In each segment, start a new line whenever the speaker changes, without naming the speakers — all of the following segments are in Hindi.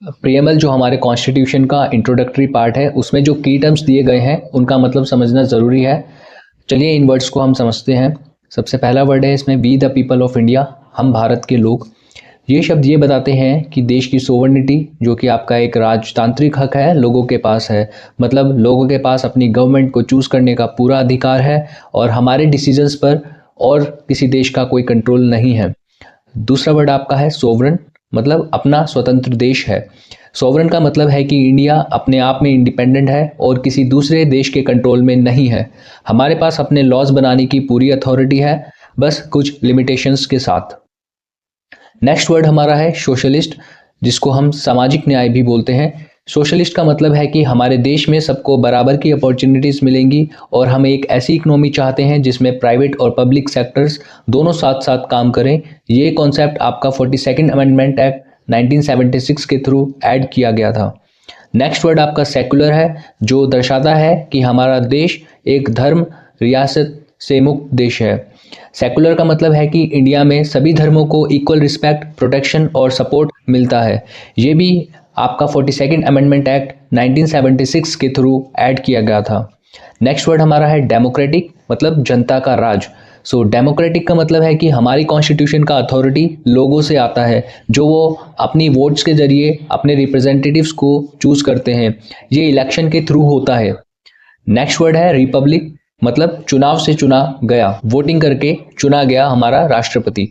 प्रियम्बल जो हमारे कॉन्स्टिट्यूशन का इंट्रोडक्टरी पार्ट है, उसमें जो की टर्म्स दिए गए हैं उनका मतलब समझना ज़रूरी है। चलिए इन वर्ड्स को हम समझते हैं। सबसे पहला वर्ड है इसमें, we the people of India, हम भारत के लोग। ये शब्द ये बताते हैं कि देश की सोवर्निटी, जो कि आपका एक राजतांत्रिक हक है, लोगों के पास है। मतलब लोगों के पास अपनी गवर्नमेंट को चूज़ करने का पूरा अधिकार है और हमारे डिसीजंस पर और किसी देश का कोई कंट्रोल नहीं है। दूसरा वर्ड आपका है सोवरन, मतलब अपना स्वतंत्र देश है। सोवरन का मतलब है कि इंडिया अपने आप में इंडिपेंडेंट है और किसी दूसरे देश के कंट्रोल में नहीं है। हमारे पास अपने लॉज बनाने की पूरी अथॉरिटी है, बस कुछ लिमिटेशंस के साथ। नेक्स्ट वर्ड हमारा है सोशलिस्ट, जिसको हम सामाजिक न्याय भी बोलते हैं। सोशलिस्ट का मतलब है कि हमारे देश में सबको बराबर की अपॉर्चुनिटीज़ मिलेंगी और हम एक ऐसी इकोनॉमी चाहते हैं जिसमें प्राइवेट और पब्लिक सेक्टर्स दोनों साथ साथ काम करें। ये कॉन्सेप्ट आपका 42nd अमेंडमेंट एक्ट 1976 के थ्रू ऐड किया गया था। नेक्स्ट वर्ड आपका सेकुलर है, जो दर्शाता है कि हमारा देश एक धर्म रियासत से मुक्त देश है। सेकुलर का मतलब है कि इंडिया में सभी धर्मों को इक्वल रिस्पेक्ट, प्रोटेक्शन और सपोर्ट मिलता है। ये भी आपका 42nd अमेंडमेंट एक्ट 1976 के थ्रू ऐड किया गया था। नेक्स्ट वर्ड हमारा है डेमोक्रेटिक, मतलब जनता का राज। सो डेमोक्रेटिक का मतलब है कि हमारी कॉन्स्टिट्यूशन का अथॉरिटी लोगों से आता है, जो वो अपनी वोट्स के जरिए अपने रिप्रेजेंटेटिव्स को चूज करते हैं। ये इलेक्शन के थ्रू होता है। नेक्स्ट वर्ड है रिपब्लिक, मतलब चुनाव से चुना गया, वोटिंग करके चुना गया हमारा राष्ट्रपति।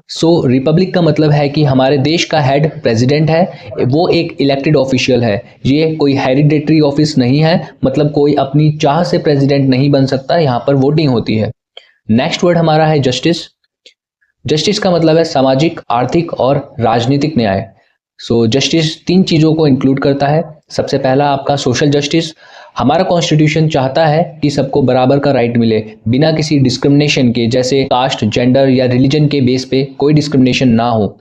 सो रिपब्लिक का मतलब है कि हमारे देश का हेड प्रेसिडेंट है, वो एक इलेक्टेड ऑफिशियल है। ये कोई हेरिडेटरी ऑफिस नहीं है, मतलब कोई अपनी चाह से प्रेसिडेंट नहीं बन सकता, यहाँ पर वोटिंग होती है। नेक्स्ट वर्ड हमारा है जस्टिस। जस्टिस का मतलब है सामाजिक, आर्थिक और राजनीतिक न्याय। सो जस्टिस तीन चीज़ों को इंक्लूड करता है। सबसे पहला आपका सोशल जस्टिस। हमारा कॉन्स्टिट्यूशन चाहता है कि सबको बराबर का राइट मिले, बिना किसी डिस्क्रिमिनेशन के, जैसे कास्ट, जेंडर या रिलीजन के बेस पे कोई डिस्क्रिमिनेशन ना हो।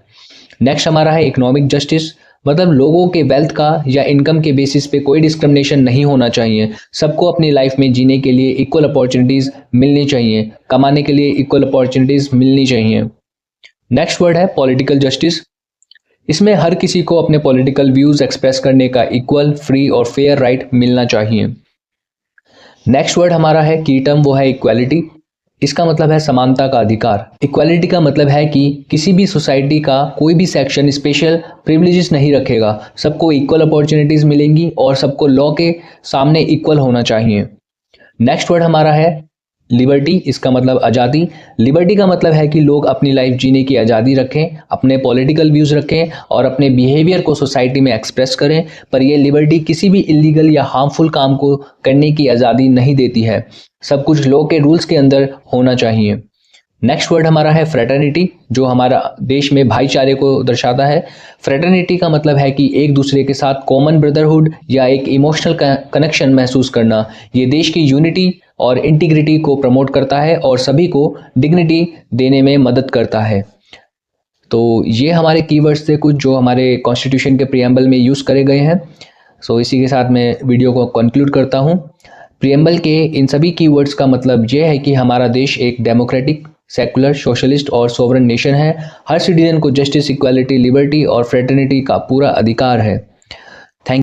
नेक्स्ट हमारा है इकोनॉमिक जस्टिस, मतलब लोगों के वेल्थ का या इनकम के बेसिस पे कोई डिस्क्रिमिनेशन नहीं होना चाहिए। सबको अपनी लाइफ में जीने के लिए इक्वल अपॉर्चुनिटीज़ मिलनी चाहिए, कमाने के लिए इक्वल अपॉर्चुनिटीज़ मिलनी चाहिए। नेक्स्ट वर्ड है पॉलिटिकल जस्टिस। इसमें हर किसी को अपने पॉलिटिकल व्यूज़ एक्सप्रेस करने का इक्वल, फ्री और फेयर राइट मिलना चाहिए। नेक्स्ट वर्ड हमारा है की टर्म, वो है इक्वालिटी। इसका मतलब है समानता का अधिकार। इक्वालिटी का मतलब है कि किसी भी सोसाइटी का कोई भी सेक्शन स्पेशल प्रिविलेजेस नहीं रखेगा, सबको इक्वल अपॉर्चुनिटीज़ मिलेंगी और सबको लॉ के सामने इक्वल होना चाहिए। नेक्स्ट वर्ड हमारा है लिबर्टी। इसका मतलब आज़ादी। लिबर्टी का मतलब है कि लोग अपनी लाइफ जीने की आज़ादी रखें, अपने पॉलिटिकल व्यूज़ रखें और अपने बिहेवियर को सोसाइटी में एक्सप्रेस करें, पर यह लिबर्टी किसी भी इलीगल या हार्मफुल काम को करने की आज़ादी नहीं देती है। सब कुछ लॉ के रूल्स के अंदर होना चाहिए। नेक्स्ट वर्ड हमारा है फ्रेटर्निटी, जो हमारा देश में भाईचारे को दर्शाता है। फ्रेटर्निटी का मतलब है कि एक दूसरे के साथ कॉमन ब्रदरहुड या एक इमोशनल कनेक्शन महसूस करना। ये देश की यूनिटी और इंटीग्रिटी को प्रमोट करता है और सभी को डिग्निटी देने में मदद करता है। तो ये हमारे कीवर्ड्स थे कुछ, जो हमारे कॉन्स्टिट्यूशन के प्रियम्बल में यूज़ करे गए हैं। सो इसी के साथ मैं वीडियो को कंक्लूड करता हूँ। प्रियम्बल के इन सभी कीवर्ड्स का मतलब ये है कि हमारा देश एक डेमोक्रेटिक, सेकुलर, सोशलिस्ट और सोवरन नेशन है। हर सिटीजन को जस्टिस, इक्वालिटी, लिबर्टी और फ्रेटर्निटी का पूरा अधिकार है।